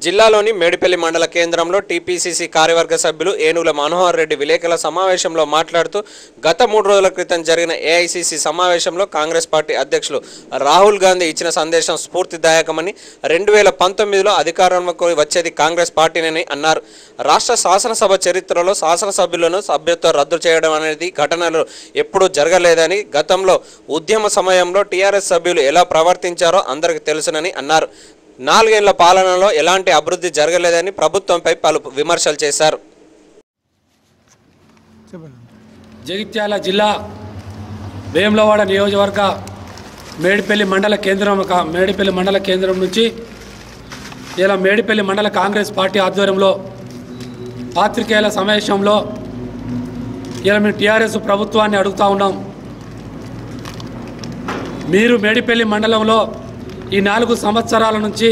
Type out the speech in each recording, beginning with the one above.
జిల్లాలోని మేడిపల్లి మండల కేంద్రంలో టీపీసీసీ కార్యవర్గ సభ్యులు ఏనుగుల మనోహర్ రెడ్డి విలేకరుల సమావేశంలో మాట్లాడుతూ గత 3 రోజుల క్రితం జరిగిన ఏఐసీసీ సమావేశంలో కాంగ్రెస్ పార్టీ అధ్యక్షులు రాహుల్ గాంధీ ఇచ్చిన సందేశం స్ఫూర్తిదాయకమని 2019లో అధికారంలోకి వచ్చేది కాంగ్రెస్ పార్టీనని అన్నారు. రాష్ట్ర శాసనసభ చరిత్రలో శాసనసభ్యులను సభ్యత్వం రద్దు చేయడం అనేది ఘటనలు ఎప్పుడూ జరగలేదని, గతంలో ఉద్యమ సమయంలో టీఆర్ఎస్ సభ్యులు ఎలా ప్రవర్తించారో అందరికీ తెలుసునని అన్నారు. 4 ఏళ్ల పాలనలో ఎలాంటి అభివృద్ధి జరగలేదని ప్రభుత్వంపై పలు విమర్శలు చేశారు. జగిత్యాల జిల్లా వేములవాడ నియోజకవర్గ మేడిపల్లి మండల కేంద్రం నుంచి ఇలా మేడిపల్లి మండల కాంగ్రెస్ పార్టీ ఆధ్వర్యంలో పాత్రికేయుల సమావేశంలో ఇలా మేము టీఆర్ఎస్ ప్రభుత్వాన్ని అడుగుతా ఉన్నాం. మీరు మేడిపల్లి మండలంలో ఈ 4 సంవత్సరాల నుంచి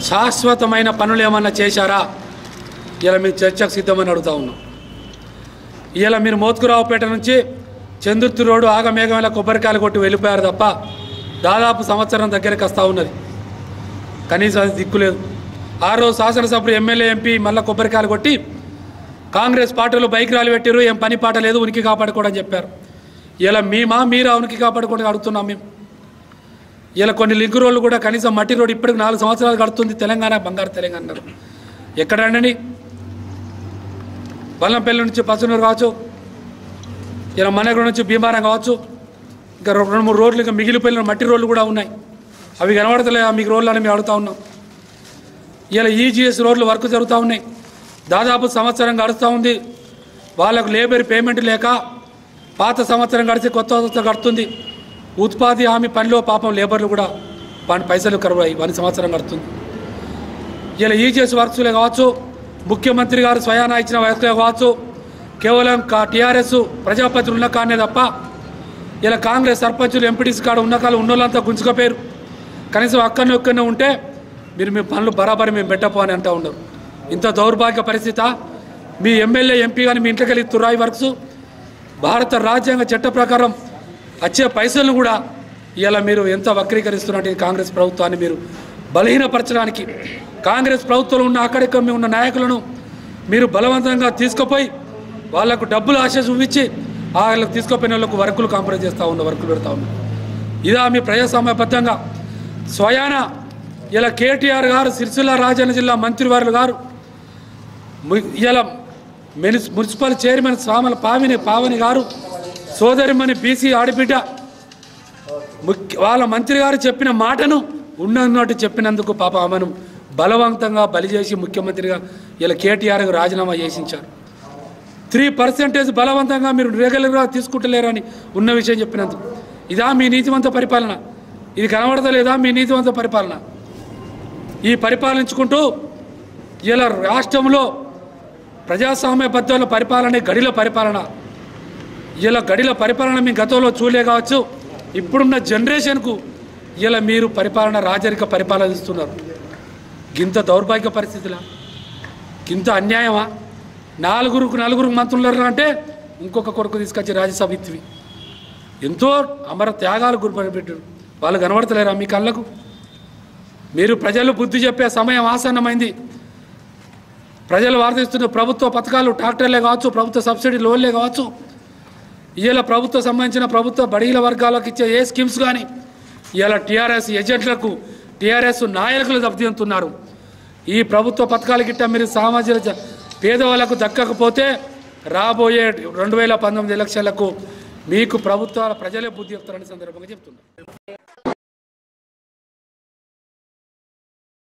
శాశ్వతమైన పనులు ఏమన్నా చేశారా? ఇలా మేము చర్చకు సిద్ధమని అడుగుతా ఉన్నాం. ఇలా మీరు మోత్కురావుపేట నుంచి చందుర్తి రోడ్డు ఆగమేఘమేళ కొబ్బరికాయలు కొట్టి వెళ్ళిపోయారు తప్ప దాదాపు సంవత్సరం దగ్గరికి వస్తూ ఉన్నది. కనీసం అది దిక్కులేదు. ఆ రోజు శాసనసభ్యులు ఎమ్మెల్యే ఎంపీ మళ్ళీ కొబ్బరికాయలు కొట్టి కాంగ్రెస్ పార్టీలో బైక్ ర్యాలీ పెట్టారు, ఏం పని పాట లేదు, ఉనికి కాపాడుకోవడం చెప్పారు. ఇలా మీరా ఉనికి కాపాడుకోవడం అడుగుతున్నాం మేము. ఇలా కొన్ని లింక్ రోడ్లు కూడా కనీసం మట్టి రోడ్డు ఇప్పటికి 4 సంవత్సరాలు గడుతుంది. తెలంగాణ బంగారు తెలంగాణ అన్నారు. ఎక్కడండి? వల్లంపల్లి నుంచి పసునూరు కావచ్చు, ఇలా మనగడ నుంచి భీమారం కావచ్చు, ఇంకా 2-3 రోడ్లు ఇంకా మిగిలిపోయిన మట్టి రోడ్లు కూడా ఉన్నాయి. అవి కనబడతలే మీకు రోడ్లు అని మేము అడుగుతూ ఉన్నాం. ఇలా ఈజీఎస్ రోడ్లు వర్క్ జరుగుతూ ఉన్నాయి. దాదాపు సంవత్సరం గడుస్తూ ఉంది. వాళ్ళకు లేబర్ పేమెంట్ లేక పాత సంవత్సరం గడిచి కొత్త సంవత్సరం గడుతుంది. ఉత్పాది హామీ పనిలో పాపం లేబర్లు కూడా పైసలు కరువై 1 సంవత్సరం గడుతుంది. ఇలా ఈజీఎస్ వర్క్స్లే కావచ్చు, ముఖ్యమంత్రి గారు స్వయానా ఇచ్చిన వర్క్లే కావచ్చు, కేవలం టీఆర్ఎస్ ప్రజాపతిలు ఉన్న కానే తప్ప ఇలా కాంగ్రెస్ సర్పంచులు ఎంపీటీసీ కాడ ఉన్న కాళ్ళు ఉన్నోళ్ళంతా గుంజుకపోయారు. కనీసం అక్కడనే ఉంటే మీరు మీ పనులు బరాబరి మేము పెట్టపో అని అంటూ ఉండరు. ఇంత దౌర్భాగ్య పరిస్థితి. మీ ఎమ్మెల్యే ఎంపీ కానీ మీ ఇంట్లోకి వెళ్ళి తురాయి వర్క్స్ భారత రాజ్యాంగ చట్ట ప్రకారం వచ్చే పైసలను కూడా ఇలా మీరు ఎంత వక్రీకరిస్తున్నట్టు కాంగ్రెస్ ప్రభుత్వాన్ని మీరు బలహీనపరచడానికి, కాంగ్రెస్ ప్రభుత్వంలో ఉన్న అక్కడిక్కడ ఉన్న నాయకులను మీరు బలవంతంగా తీసుకుపోయి వాళ్లకు డబ్బులు ఆశ చూపించి వాళ్ళకు తీసుకుపోయిన వాళ్ళకు వర్కులు కాంప్రమైజ్ చేస్తూ ఉన్న వర్కులు పెడతా ఉన్నారు. ఇదా మీ ప్రజాస్వామ్యబద్ధంగా స్వయాన ఇలా కేటీఆర్ గారు, సిరిసిల్ల రాజన్న జిల్లా మంత్రివర్యులు గారు, ఇలా మున్సిపల్ చైర్మన్ సామల పావని గారు, సోదరిమణి బీసీ ఆడిబిడ్డ వాళ్ళ మంత్రి గారు చెప్పిన మాటను ఉన్నట్టు చెప్పినందుకు పాప ఆమెను బలవంతంగా బలి చేసి ముఖ్యమంత్రిగా ఇలా కేటీఆర్ రాజీనామా చేసించారు. 3% బలవంతంగా మీరు రెగ్యులర్గా తీసుకుంటలేరని ఉన్న విషయం చెప్పినందుకు. ఇదా మీ నీతివంత పరిపాలన? ఇది కనబడతలేదా మీ నీతివంత పరిపాలన? ఈ పరిపాలించుకుంటూ ఇలా రాష్ట్రంలో ప్రజాస్వామ్యబద్ధుల పరిపాలన, గడిల పరిపాలన, ఇలా గడిల పరిపాలన మీ గతంలో చూలే కావచ్చు. ఇప్పుడున్న జనరేషన్కు ఇలా మీరు పరిపాలన రాజరిక పరిపాలన ఇస్తున్నారు. గింత దౌర్భాగ్య పరిస్థితులా, గింత అన్యాయమా? 4 మంత్రులు అంటే ఇంకొక కొడుకు తీసుకొచ్చి రాజ్యసభ ఇత్తివి ఎంతో అమర త్యాగాలు గురిపెట్టారు. వాళ్ళు కనబడతలేరా మీ కళ్ళకు? మీరు ప్రజలు బుద్ధి చెప్పే సమయం ఆసన్నమైంది. ప్రజలు వార్తిస్తున్న ప్రభుత్వ పథకాలు, ట్రాక్టర్లే కావచ్చు, ప్రభుత్వ సబ్సిడీ లోన్లే కావచ్చు, ఇలా ప్రభుత్వం సంబంధించిన ప్రభుత్వ బడీల వర్గాలకు ఇచ్చే ఏ స్కీమ్స్ కానీ ఇలా టీఆర్ఎస్ ఏజెంట్లకు, టీఆర్ఎస్ నాయకులు దెబ్బతింటున్నారు. ఈ ప్రభుత్వ పథకాల గిట్ట మీరు సామాజిక పేదవాళ్లకు దక్కకపోతే రాబోయే 2019 ఎలక్షన్లకు మీకు ప్రభుత్వాల ప్రజలే బుద్ధి చెప్తారని సందర్భంగా చెప్తున్నారు.